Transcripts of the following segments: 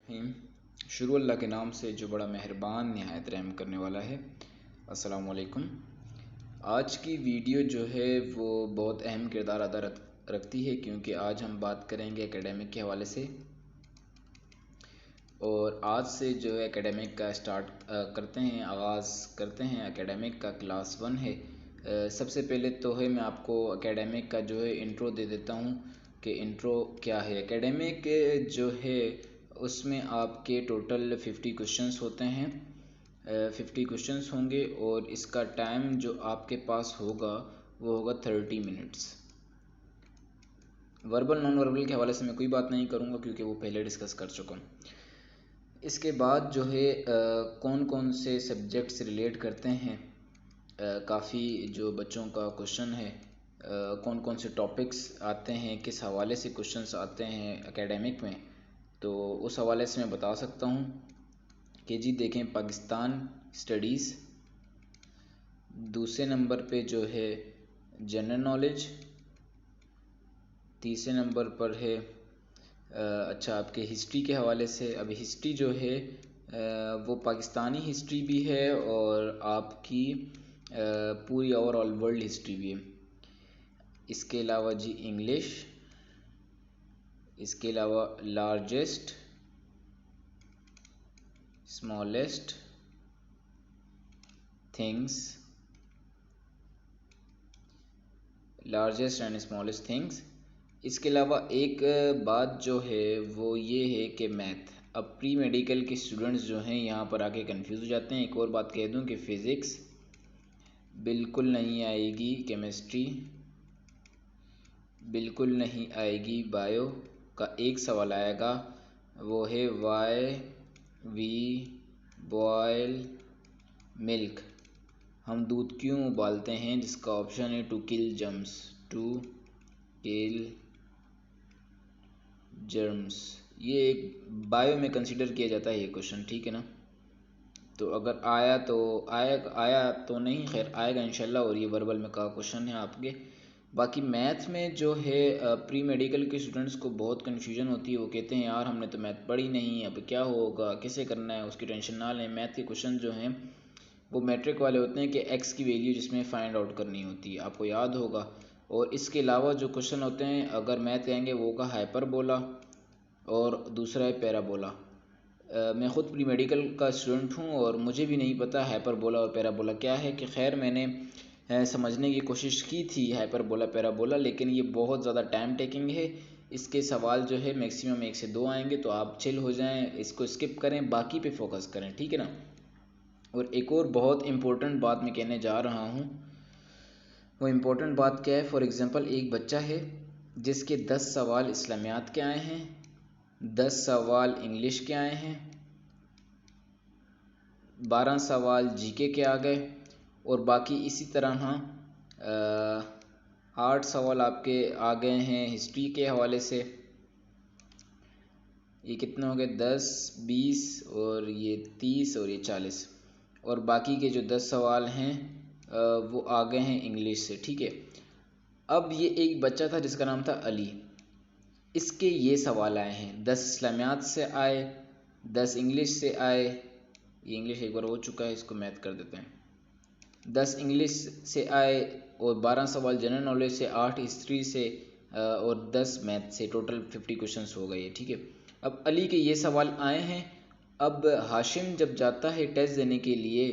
रहीम। शुरू अल्लाह के नाम से जो बड़ा मेहरबान नहायत रहम करने वाला है। अस्सलाम वालेकुम। आज की वीडियो जो है वो बहुत अहम किरदार अदा रखती है, क्योंकि आज हम बात करेंगे एकेडमिक के हवाले से। और आज से जो है एकेडमिक का स्टार्ट करते हैं, आगाज़ करते हैं। एकेडमिक का क्लास 1 है। सबसे पहले तो है मैं आपको एकेडमिक का जो है इंट्रो दे देता हूँ कि इंट्रो क्या है। एकेडमिक जो है उसमें आपके टोटल 50 क्वेश्चंस होते हैं। 50 क्वेश्चंस होंगे और इसका टाइम जो आपके पास होगा वो होगा 30 मिनट्स। वर्बल नॉन वर्बल के हवाले से मैं कोई बात नहीं करूँगा, क्योंकि वो पहले डिस्कस कर चुका हूँ। इसके बाद जो है कौन कौन से सब्जेक्ट से रिलेट करते हैं, काफ़ी जो बच्चों का क्वेश्चन है, कौन कौन से टॉपिक्स आते हैं, किस हवाले से क्वेश्चंस आते हैं एकेडमिक में, तो उस हवाले से मैं बता सकता हूँ कि जी देखें, पाकिस्तान स्टडीज़, दूसरे नंबर पे जो है जनरल नॉलेज, तीसरे नंबर पर है अच्छा आपके हिस्ट्री के हवाले से। अब हिस्ट्री जो है वो पाकिस्तानी हिस्ट्री भी है और आपकी पूरी ओवरऑल वर्ल्ड हिस्ट्री भी है। इसके अलावा जी इंग्लिश, इसके अलावा largest, smallest things, largest and smallest things. इसके अलावा एक बात जो है वो ये है कि मैथ। अब प्री मेडिकल के स्टूडेंट्स जो हैं यहाँ पर आके कंफ्यूज हो जाते हैं। एक और बात कह दूँ कि फ़िज़िक्स बिल्कुल नहीं आएगी, केमिस्ट्री बिल्कुल नहीं आएगी, बायो का एक सवाल आएगा, वो है वाई वी बॉयल मिल्क, हम दूध क्यों उबालते हैं, जिसका ऑप्शन है to kill germs, to kill germs. ये एक बायो में कंसीडर किया जाता है ये क्वेश्चन, ठीक है ना। तो अगर आया तो नहीं, खैर आएगा इंशाल्लाह। और ये वर्बल में का क्वेश्चन है आपके। बाकी मैथ में जो है प्री मेडिकल के स्टूडेंट्स को बहुत कन्फ्यूजन होती है। वो कहते हैं यार हमने तो मैथ पढ़ी नहीं, अब क्या होगा, कैसे करना है, उसकी टेंशन ना लें। मैथ के क्वेश्चन जो हैं वो मैट्रिक वाले होते हैं कि एक्स की वैल्यू जिसमें फ़ाइंड आउट करनी होती है, आपको याद होगा। और इसके अलावा जो क्वेश्चन होते हैं, अगर मैथ कहेंगे वो होगा हाइपरबोला और दूसरा है पैराबोला। मैं ख़ुद प्री मेडिकल का स्टूडेंट हूँ और मुझे भी नहीं पता हाइपरबोला और पैराबोला क्या है। कि खैर मैंने समझने की कोशिश की थी हाइपरबोला पैराबोला, लेकिन ये बहुत ज़्यादा टाइम टेकिंग है। इसके सवाल जो है मैक्सिमम 1 से 2 आएंगे, तो आप चिल हो जाएं, इसको स्किप करें, बाकी पे फोकस करें, ठीक है ना। और एक और बहुत इम्पोर्टेंट बात मैं कहने जा रहा हूँ। वो इम्पोर्टेंट बात क्या है, फॉर एग्ज़ाम्पल एक बच्चा है जिसके 10 सवाल इस्लामियात के आए हैं, 10 सवाल इंग्लिश के आए हैं, 12 सवाल जीके के आ गए, और बाकी इसी तरह 8 सवाल आपके आ गए हैं हिस्ट्री के हवाले से। ये कितने हो गए, 10, 20 और ये 30 और ये 40। और बाकी के जो 10 सवाल हैं वो आ गए हैं इंग्लिश से, ठीक है। अब ये एक बच्चा था जिसका नाम था अली, इसके ये सवाल आए हैं, 10 इस्लामियात से आए, 10 इंग्लिश से आए। ये इंग्लिश एक बार हो चुका है, इसको मैथ कर देते हैं। 10 इंग्लिश से आए और 12 सवाल जनरल नॉलेज से, 8 हिस्ट्री से और 10 मैथ से। टोटल 50 क्वेश्चंस हो गए, ठीक है। अब अली के ये सवाल आए हैं। अब हाशिम जब जाता है टेस्ट देने के लिए,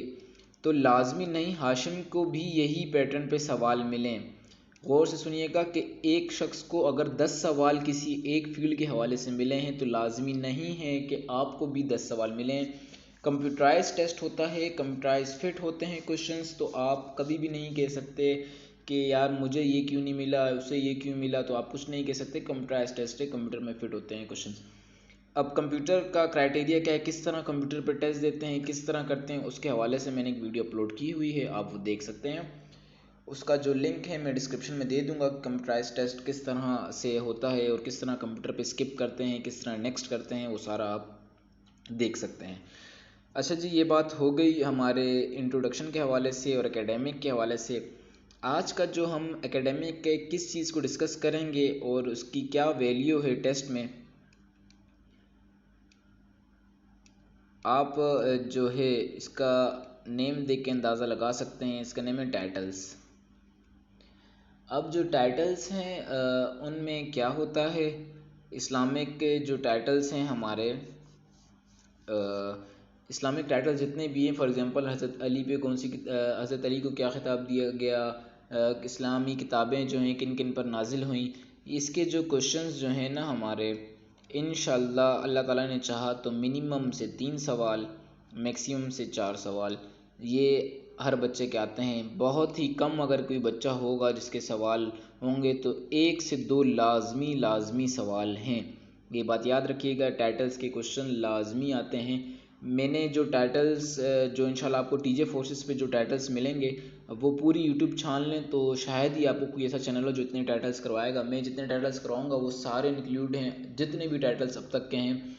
तो लाजमी नहीं हाशिम को भी यही पैटर्न पे सवाल मिलें। गौर से सुनिएगा कि एक शख्स को अगर 10 सवाल किसी एक फील्ड के हवाले से मिले हैं, तो लाजमी नहीं है कि आपको भी 10 सवाल मिलें। कंप्यूटराइज टेस्ट होता है, कंप्यूटराइज फिट होते हैं क्वेश्चंस, तो आप कभी भी नहीं कह सकते कि यार मुझे ये क्यों नहीं मिला, उसे ये क्यों मिला, तो आप कुछ नहीं कह सकते। कंप्यूटराइज टेस्ट है, कंप्यूटर में फिट होते हैं क्वेश्चंस। अब कंप्यूटर का क्राइटेरिया क्या है, किस तरह कंप्यूटर पर टेस्ट देते हैं, किस तरह करते हैं, उसके हवाले से मैंने एक वीडियो अपलोड की हुई है, आप वो देख सकते हैं। उसका जो लिंक है मैं डिस्क्रिप्शन में दे दूंगा। कंप्यूटराइज टेस्ट किस तरह से होता है और किस तरह कंप्यूटर पे स्किप करते हैं, किस तरह नेक्स्ट करते हैं, वो सारा आप देख सकते हैं। अच्छा जी, ये बात हो गई हमारे इंट्रोडक्शन के हवाले से और एकेडमिक के हवाले से। आज का जो हम एकेडमिक के किस चीज़ को डिस्कस करेंगे और उसकी क्या वैल्यू है टेस्ट में, आप जो है इसका नेम देख के अंदाज़ा लगा सकते हैं, इसका नेम है टाइटल्स। अब जो टाइटल्स हैं उनमें क्या होता है, इस्लामिक के जो टाइटल्स हैं हमारे, इस्लामिक टाइटल जितने भी हैं, फॉर एग्ज़ाम्पल हज़रत अली पे कौन सी हज़रत अली को क्या ख़िताब दिया गया, इस्लामी किताबें जो हैं किन किन पर नाजिल हुई, इसके जो क्वेश्चंस जो हैं ना हमारे, इंशाअल्लाह अल्लाह ताला ने चाहा तो मिनिमम से 3 सवाल, मैक्सिमम से 4 सवाल ये हर बच्चे के आते हैं। बहुत ही कम अगर कोई बच्चा होगा जिसके सवाल होंगे तो 1 से 2 लाजमी सवाल हैं। ये बात याद रखिएगा, टाइटल्स के क्वेश्चन लाजमी आते हैं। मैंने जो टाइटल्स जो इंशाल्लाह आपको टीजे फोर्सेस पे जो टाइटल्स मिलेंगे वो पूरी यूट्यूब छान लें तो शायद ही आपको कोई ऐसा चैनल हो जो इतने टाइटल्स करवाएगा। मैं जितने टाइटल्स करवाऊँगा वो सारे इंक्लूड हैं, जितने भी टाइटल्स अब तक के हैं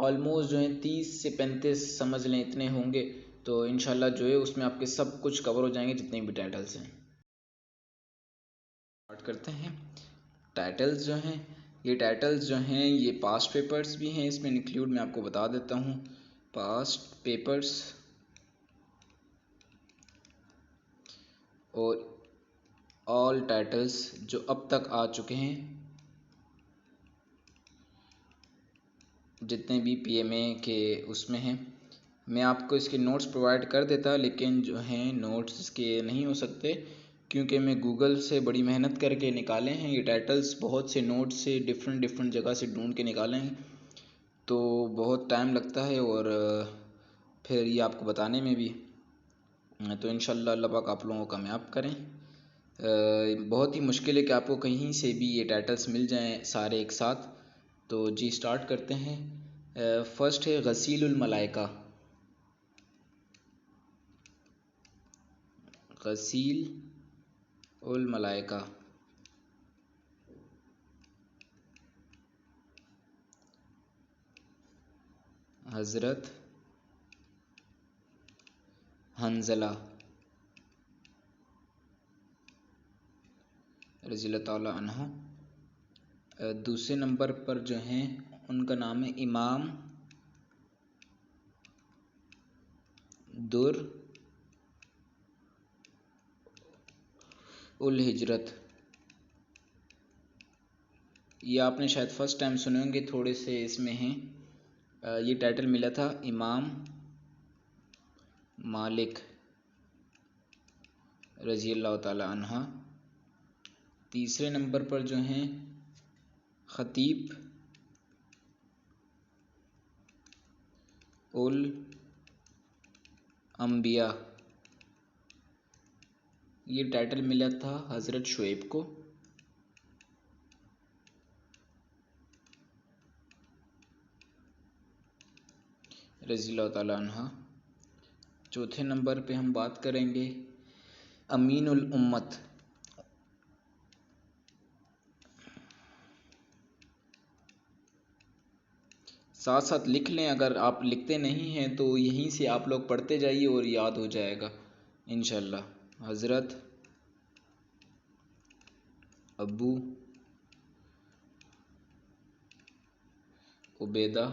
ऑलमोस्ट जो हैं 30 से 35 समझ लें इतने होंगे। तो इंशाल्लाह जो है उसमें आपके सब कुछ कवर हो जाएंगे जितने भी टाइटल्स हैं। स्टार्ट करते हैं। टाइटल्स जो हैं, ये टाइटल्स जो हैं ये पास्ट पेपर्स भी हैं इसमें इंक्लूड, मैं आपको बता देता हूँ। पास्ट पेपर्स और ऑल टाइटल्स जो अब तक आ चुके हैं, जितने भी पीएमए के उसमें हैं। मैं आपको इसके नोट्स प्रोवाइड कर देता, लेकिन जो हैं नोट्स इसके नहीं हो सकते क्योंकि मैं गूगल से बड़ी मेहनत करके निकाले हैं ये टाइटल्स, बहुत से नोट्स से डिफरेंट जगह से ढूंढ के निकाले हैं, तो बहुत टाइम लगता है और फिर ये आपको बताने में भी। तो इंशाल्लाह अल्लाह पाक आप लोगों को कामयाब करें। बहुत ही मुश्किल है कि आपको कहीं से भी ये टाइटल्स मिल जाएं सारे एक साथ। तो जी स्टार्ट करते हैं। फर्स्ट है गसीलुल मलाइका। गसील उल मलाइका, हज़रत हंज़ला रज़ियल्लाहु ताला अन्हु। दूसरे नंबर पर जो हैं उनका नाम है इमाम दुर उल हिजरत। ये आपने शायद फर्स्ट टाइम सुने होंगे, थोड़े से इसमें हैं। ये टाइटल मिला था इमाम मालिक रज़ियल्लाहु ताला अन्हा। तीसरे नंबर पर जो हैं ख़तीब उल अंबिया। ये टाइटल मिला था हज़रत शुएब को। रज़ियल्लाहु ताला अन्हा। चौथे नंबर पे हम बात करेंगे अमीनुल उम्मत। साथ साथ लिख लें, अगर आप लिखते नहीं हैं तो यहीं से आप लोग पढ़ते जाइए और याद हो जाएगा इंशाल्लाह। हज़रत अबू उबैदा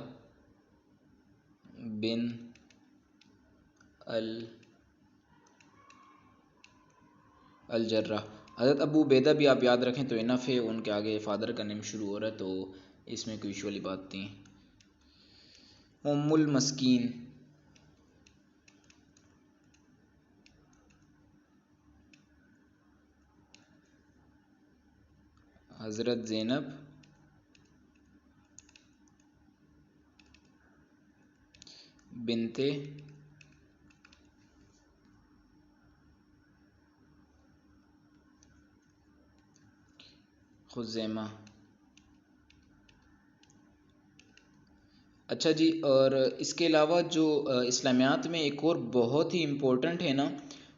बिन अल जर्राह। हज़रत अबू उबैदा भी आप याद रखें तो इनफ है, उनके आगे फ़ादर का नेम शुरू हो रहा है तो इसमें कोई इशू वाली बात नहीं। उम्मुल मस्कीन, हज़रत ज़ैनब बिनते खुज़ैमा। अच्छा जी, और इसके अलावा जो इस्लामियात में एक और बहुत ही इम्पोर्टेंट है ना,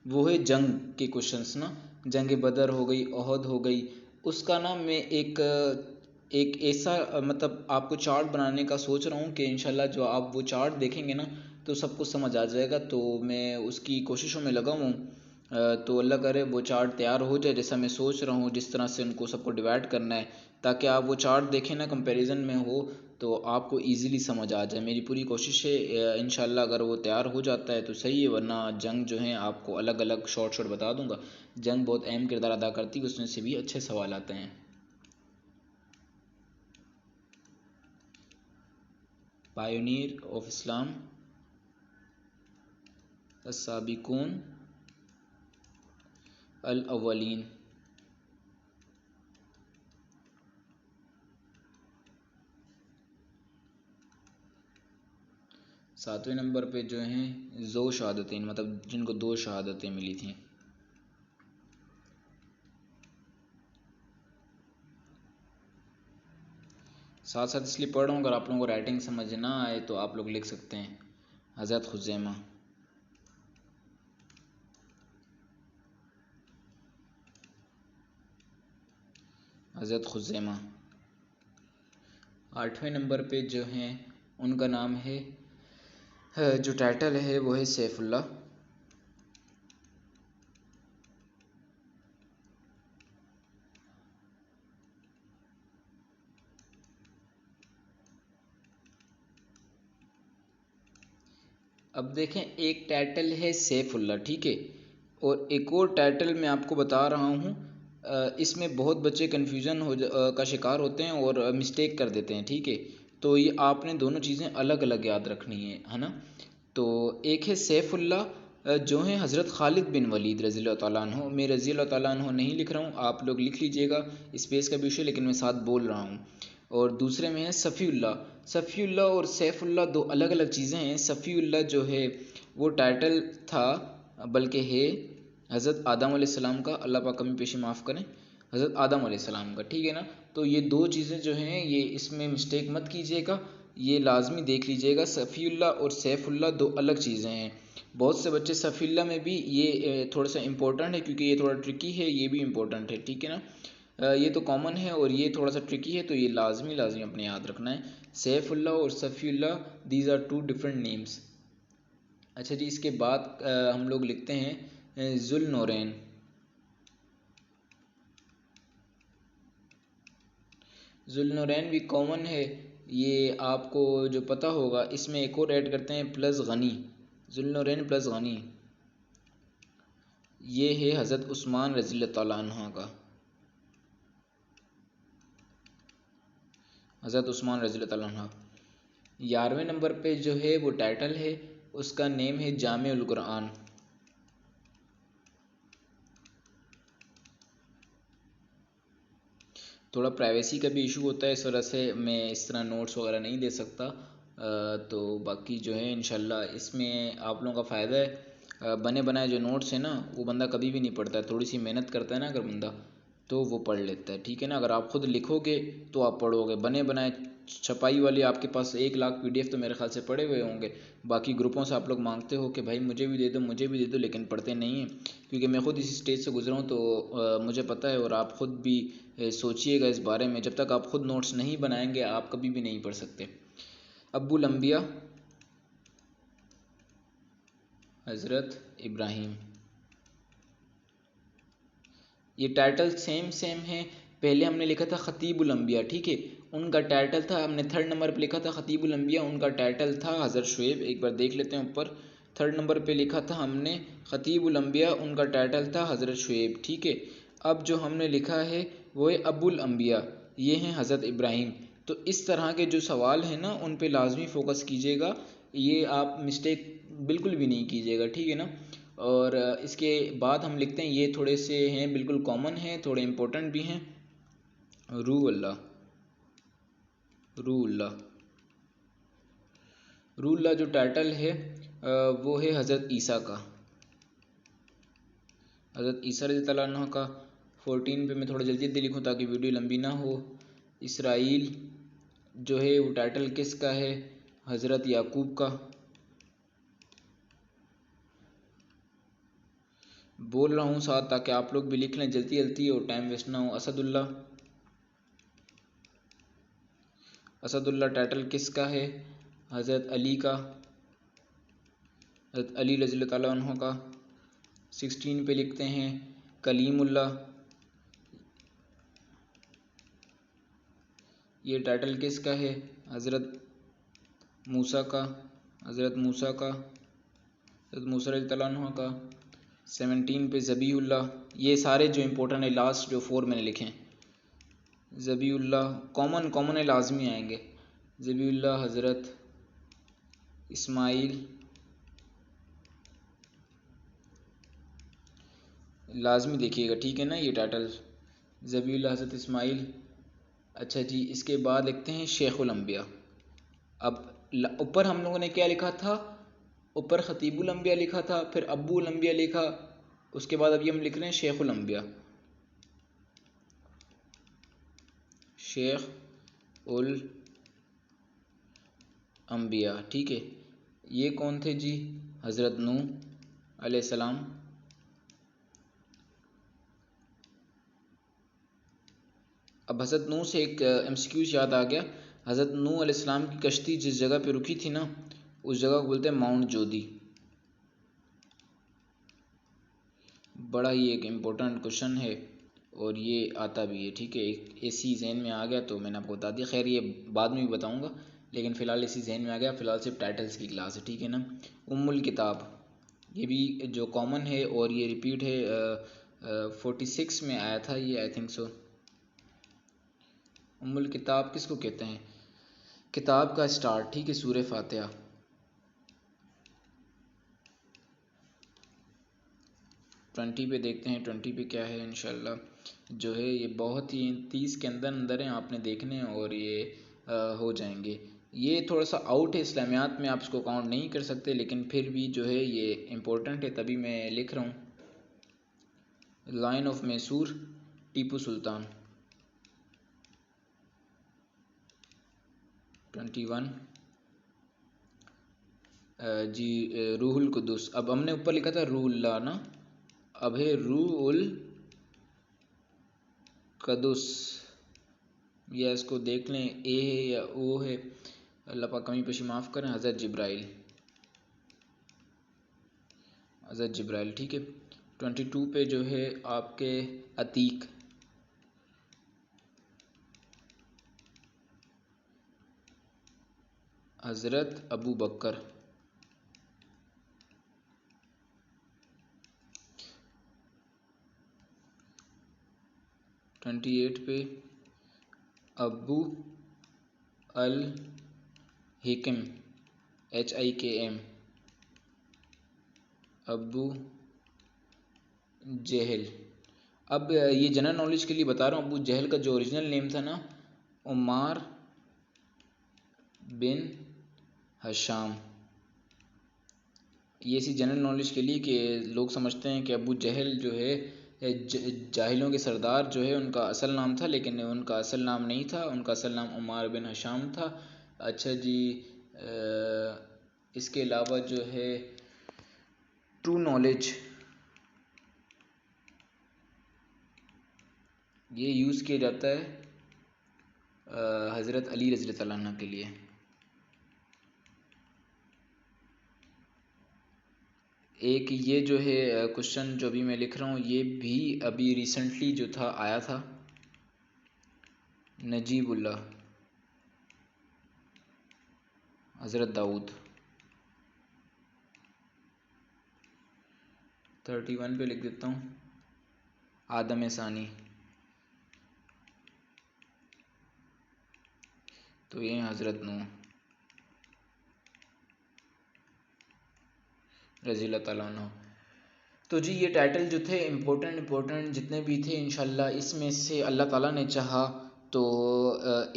वो है जंग के क्वेश्चंस ना। जंग बदर हो गई, ओहद हो गई, उसका ना मैं एक ऐसा मतलब आपको चार्ट बनाने का सोच रहा हूँ कि इंशाल्लाह जो आप वो चार्ट देखेंगे ना तो सब कुछ समझ आ जाएगा। तो मैं उसकी कोशिशों में लगा हूँ। तो अल्लाह करे वो चार्ट तैयार हो जाए जैसा मैं सोच रहा हूँ, जिस तरह से उनको सबको डिवाइड करना है, ताकि आप वो चार्ट देखें ना कंपैरिजन में हो तो आपको इजीली समझ आ जाए। मेरी पूरी कोशिश है इंशाल्लाह अगर वो तैयार हो जाता है तो सही है, वरना जंग जो है आपको अलग अलग शॉर्ट बता दूंगा। जंग बहुत अहम किरदार अदा करती है, उसमें से भी अच्छे सवाल आते हैं। पायोनियर ऑफ इस्लाम, अस्साबिकून अल अव्वलीन। सातवें नंबर पे जो हैं ज़ो शहादतें, मतलब जिनको 2 शहादतें मिली थी। साथ साथ इसलिए पढ़ रहा हूँ, अगर आप लोगों को राइटिंग समझ ना आए तो आप लोग लिख सकते हैं। हज़रत खुज़ैमा, हज़रत खुज़ैमा। 8वें नंबर पे जो हैं उनका नाम है, जो टाइटल है वो है सैफुल्लाह। अब देखें, एक टाइटल है सैफुल्लाह, ठीक है, और एक और टाइटल मैं आपको बता रहा हूँ। इसमें बहुत बच्चे कन्फ्यूज़न का शिकार होते हैं और मिस्टेक कर देते हैं, ठीक है। तो ये आपने दोनों चीज़ें अलग अलग याद रखनी है ना। तो एक है सैफुल्लाह, जो है हज़रत खालिद बिन वलीद रज़ी अल्लाह तआला अन्हु। मैं रज़ी अल्लाह तआला अन्हु नहीं लिख रहा हूँ, आप लोग लिख लीजिएगा, स्पेस का भी इशू, लेकिन मैं साथ बोल रहा हूँ। और दूसरे में है सफ़ीउल्लाह। सफ़ीउल्लाह और सैफुल्लाह दो अलग अलग चीज़ें हैं। सफ़ीउल्लाह जो है वो टाइटल था, बल्कि है हज़रत आदम अलैहिस्सलाम का, अल्लाह पाक कमी पेशी माफ़ करें, हज़रत आदम अलैहिस्सलाम का, ठीक है ना। तो ये दो चीज़ें जो हैं ये इसमें मिस्टेक मत कीजिएगा, ये लाजमी देख लीजिएगा। सफ़ीउल्लाह और सैफुल्लाह दो अलग चीज़ें हैं। बहुत से बच्चे सफ़ीउल्लाह में भी ये थोड़ा सा इम्पोर्टेंट है, क्योंकि ये थोड़ा ट्रिकी है, ये भी इम्पोर्टेंट है, ठीक है ना। ये तो कॉमन है और ये थोड़ा सा ट्रिकी है, तो ये लाजमी लाजमी अपने याद रखना है। सैफुल्लाह और Safiullah, these are two different names. अच्छा जी, इसके बाद हम लोग लिखते हैं ज़ुल्नूरैन। ज़ुल्नूरैन भी कॉमन है, ये आपको जो पता होगा। इसमें एक और ऐड करते हैं प्लस गनी, ज़ुल्नूरैन प्लस गनी। ये है हज़रत उस्मान रज़ी अल्लाह तआला अन्हु का, हज़रत उस्मान रज़ी अल्लाह तआला अन्हु। 11वें नंबर पे जो है वो टाइटल है, उसका नेम है जामिउल कुरान। थोड़ा प्राइवेसी का भी इशू होता है, इस वजह से मैं इस तरह नोट्स वगैरह नहीं दे सकता। तो बाकी जो है इंशाल्लाह इसमें आप लोगों का फ़ायदा है। बने बनाए जो नोट्स हैं ना, वो बंदा कभी भी नहीं पढ़ता है, थोड़ी सी मेहनत करता है ना अगर बंदा, तो वो पढ़ लेता है, ठीक है ना। अगर आप खुद लिखोगे तो आप पढ़ोगे, बने बनाए छपाई वाली आपके पास 1 लाख PDF तो मेरे ख्याल से पड़े हुए होंगे। बाकी ग्रुपों से आप लोग मांगते हो कि भाई मुझे भी दे दो, मुझे भी दे दो, लेकिन पढ़ते नहीं हैं। क्योंकि मैं खुद इसी स्टेज से गुजरा हूँ, तो मुझे पता है। और आप खुद भी सोचिएगा इस बारे में, जब तक आप खुद नोट्स नहीं बनाएंगे आप कभी भी नहीं पढ़ सकते। अब्बुल अंबिया हज़रत इब्राहीम। ये टाइटल सेम सेम है। पहले हमने लिखा था ख़तीबुल अंबिया, ठीक है, उनका टाइटल था, हमने 3rd नंबर पे लिखा था ख़तीबुल अंबिया, उनका टाइटल था हज़रत शुएब। एक बार देख लेते हैं ऊपर, 3rd नंबर पे लिखा था हमने ख़तीबुल अंबिया, उनका टाइटल था हज़रत शुएब, ठीक है। अब जो हमने लिखा है वो है अबुल अंबिया, ये हैं हज़रत इब्राहीम। तो इस तरह के जो सवाल हैं ना उन पे लाजमी फ़ोकस कीजिएगा, ये आप मिस्टेक बिल्कुल भी नहीं कीजिएगा, ठीक है ना। और इसके बाद हम लिखते हैं, ये थोड़े से हैं बिल्कुल कॉमन हैं, थोड़े इम्पोर्टेंट भी हैं। रूह अल्लाह, रूह अल्लाह, रूह अल्लाह जो टाइटल है वो है हज़रत ईसा का, हज़रत ईसा रज़ी अल्लाह अन्हु का। 14 पे मैं थोड़ा जल्दी जल्दी लिखूँ ताकि वीडियो लंबी ना हो। इसराइल जो है वो टाइटल किसका है, हज़रत याकूब का। बोल रहा हूँ साथ ताकि आप लोग भी लिख लें जल्दी जल्दी और टाइम वेस्ट ना हो। असदुल्ला, असदुल्ला टाइटल किसका है, हज़रत अली का, हज़रत अली रज़ी अल्लाह तआला अन्हु का। 16 पे लिखते हैं कलीमुल्लाह, ये टाइटल किसका है? हज़रत मूसा का, हज़रत मूसा रज़ियल्लाहु अन्हु का। 17 पे ज़बीउल्लाह। ये सारे जो इम्पोर्टेंट है, लास्ट जो 4 मैंने लिखे हैं, ज़बीउल्लाह कॉमन है, लाजमी आएंगे। ज़बीउल्लाह, हज़रत इस्माइल, लाजमी देखिएगा, ठीक है ना, ये टाइटल ज़बीउल्लाह, हज़रत इस्माइल। अच्छा जी, इसके बाद लिखते हैं शेखुल अंबिया। अब ऊपर हम लोगों ने क्या लिखा था? ऊपर खतीबुल अंबिया लिखा था, फिर अब्बुल अंबिया लिखा, उसके बाद अभी हम लिख रहे हैं शेखुल अंबिया, शेख उल अंबिया, ठीक है। ये कौन थे जी? हज़रत नूह अलैहिस्सलाम। अब हज़रत नूह से एक MCQ याद आ गया। हज़रत नूह अलैहिस्सलाम की कश्ती जिस जगह पे रुकी थी ना, उस जगह को बोलते हैं माउंट जोदी। बड़ा ही एक इम्पोर्टेंट क्वेश्चन है और ये आता भी है, ठीक है। एक ऐसी जहन में आ गया तो मैंने आपको बता दिया। खैर ये बाद में भी बताऊंगा, लेकिन फ़िलहाल इसी जहन में आ गया। फ़िलहाल सिर्फ टाइटल्स की क्लास है, ठीक है ना। उम्मुल किताब, ये भी जो कॉमन है और ये रिपीट है, 46 में आया था ये, आई थिंक सो। उम्मुल किताब किसको कहते हैं? किताब का स्टार्ट, ठीक है, सूरह फातिहा। ट्वेंटी पे देखते हैं, 20 पे क्या है। इंशाल्लाह जो है ये बहुत ही 30 के अंदर अंदर हैं, आपने देखने हैं और ये हो जाएंगे। ये थोड़ा सा आउट है इस्लामियात में, आप इसको काउंट नहीं कर सकते, लेकिन फिर भी जो है ये इम्पोर्टेंट है, तभी मैं लिख रहा हूँ। Line of Mysore, Tipu Sultan. 21 जी, रूहुल कुदुस। अब हमने ऊपर लिखा था रूहुल्लाह ना, अब है रूहुल कदुस। या इसको देख लें, ए है या ओ है, अल्लाह पाक कमी पेशी माफ़ करें। हज़रत जिब्राइल, ठीक है। 22 पे जो है आपके अतीक, हज़रत अबू बकर। 28 पे अबू अल हिकम, HIKM, अबू जहल। अब ये जनरल नॉलेज के लिए बता रहा हूँ, अबू जहल का जो ओरिजिनल नेम था ना, उमार बिन हशाम। ये इसी जनरल नॉलेज के लिए कि लोग समझते हैं कि अबू जहल जो है जाहिलों के सरदार जो है उनका असल नाम था, लेकिन उनका असल नाम नहीं था, उनका असल नाम उमार बिन हशाम था। अच्छा जी, इसके अलावा जो है ट्रू नॉलेज, ये यूज़ किया जाता है हज़रत अली रज़ियल्लाहु अन्हु के लिए। एक ये जो है क्वेश्चन जो भी मैं लिख रहा हूँ, ये भी अभी रिसेंटली जो था आया था, नजीबुल्लाह, हज़रत दाऊद। 31 पे लिख देता हूँ आदम सानी। तो ये हज़रत नूह रज़ियल्लाहु ताला अन्हु। तो जी ये टाइटल जो थे इम्पोर्टेंट जितने भी थे, इंशाल्लाह इसमें से अल्लाह ताला ने चाहा तो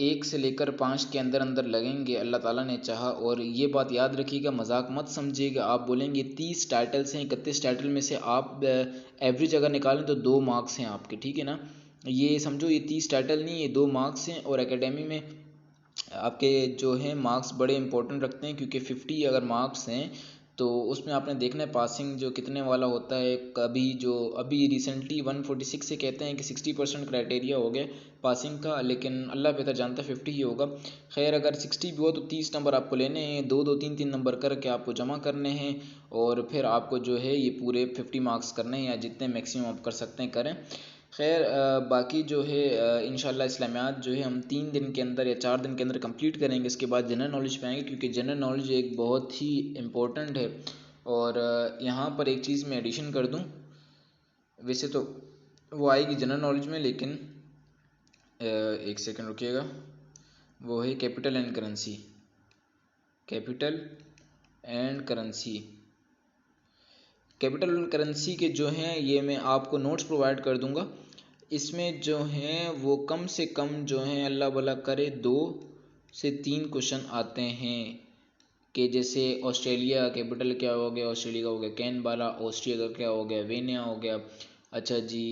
1 से लेकर 5 के अंदर अंदर लगेंगे, अल्लाह ताला ने चाहा। और ये बात याद रखिएगा, मजाक मत समझिएगा। आप बोलेंगे 30 टाइटल्स हैं, 31 टाइटल में से आप एवरेज अगर निकालें तो 2 मार्क्स हैं आपके, ठीक है ना। ये समझो ये 30 टाइटल नहीं, ये 2 मार्क्स हैं। और एकेडमी में आपके जो हैं मार्क्स बड़े इंपॉर्टेंट रखते हैं, क्योंकि 50 अगर मार्क्स हैं तो उसमें आपने देखना है पासिंग जो कितने वाला होता है। कभी जो अभी रिसेंटली 146 से कहते हैं कि 60% क्राइटेरिया हो गया पासिंग का, लेकिन अल्लाह बेहतर जानता है 50 ही होगा। खैर अगर 60 भी हो तो 30 नंबर आपको लेने हैं, 2-2 3-3 नंबर करके आपको जमा करने हैं, और फिर आपको जो है ये पूरे 50 मार्क्स करने हैं, या जितने मैक्सिमम आप कर सकते हैं करें। खैर बाकी जो है इंशाल्लाह इस्लामियात जो है हम 3 दिन के अंदर या 4 दिन के अंदर कंप्लीट करेंगे। इसके बाद जनरल नॉलेज पे आएंगे, क्योंकि जनरल नॉलेज एक बहुत ही इम्पोर्टेंट है। और यहाँ पर एक चीज़ मैं एडिशन कर दूँ, वैसे तो वो आएगी जनरल नॉलेज में, लेकिन एक सेकंड रुकिएगा, वो है capital and currency. Capital and currency, capital and currency के जो हैं ये मैं आपको नोट्स प्रोवाइड कर दूंगा। इसमें जो हैं वो कम से कम जो हैं अल्लाह भला करे 2 से 3 क्वेश्चन आते हैं, कि जैसे ऑस्ट्रेलिया का कैपिटल क्या हो गया, ऑस्ट्रेलिया का हो गया कैनबरा, ऑस्ट्रिया का क्या हो गया वेनिया हो गया। अच्छा जी,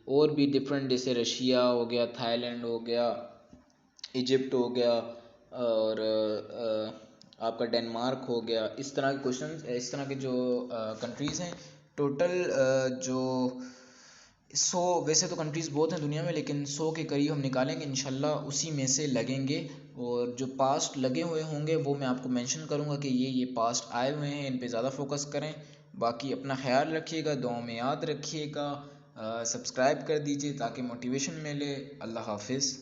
और भी डिफरेंट, जैसे रशिया हो गया, थाईलैंड हो गया, इजिप्ट हो गया, और आपका डेनमार्क हो गया। इस तरह के क्वेश्चन, इस तरह के जो कंट्रीज़ हैं, टोटल जो 100, वैसे तो कंट्रीज़ बहुत हैं दुनिया में, लेकिन 100 के करीब हम निकालेंगे इंशाल्लाह, उसी में से लगेंगे। और जो पास्ट लगे हुए होंगे वो मैं आपको मेंशन करूँगा कि ये पास्ट आए हुए हैं, इन पे ज़्यादा फोकस करें। बाकी अपना ख्याल रखिएगा, दुआओं में याद रखिएगा, सब्सक्राइब कर दीजिए ताकि मोटिवेशन मिले। अल्लाह हाफिज़।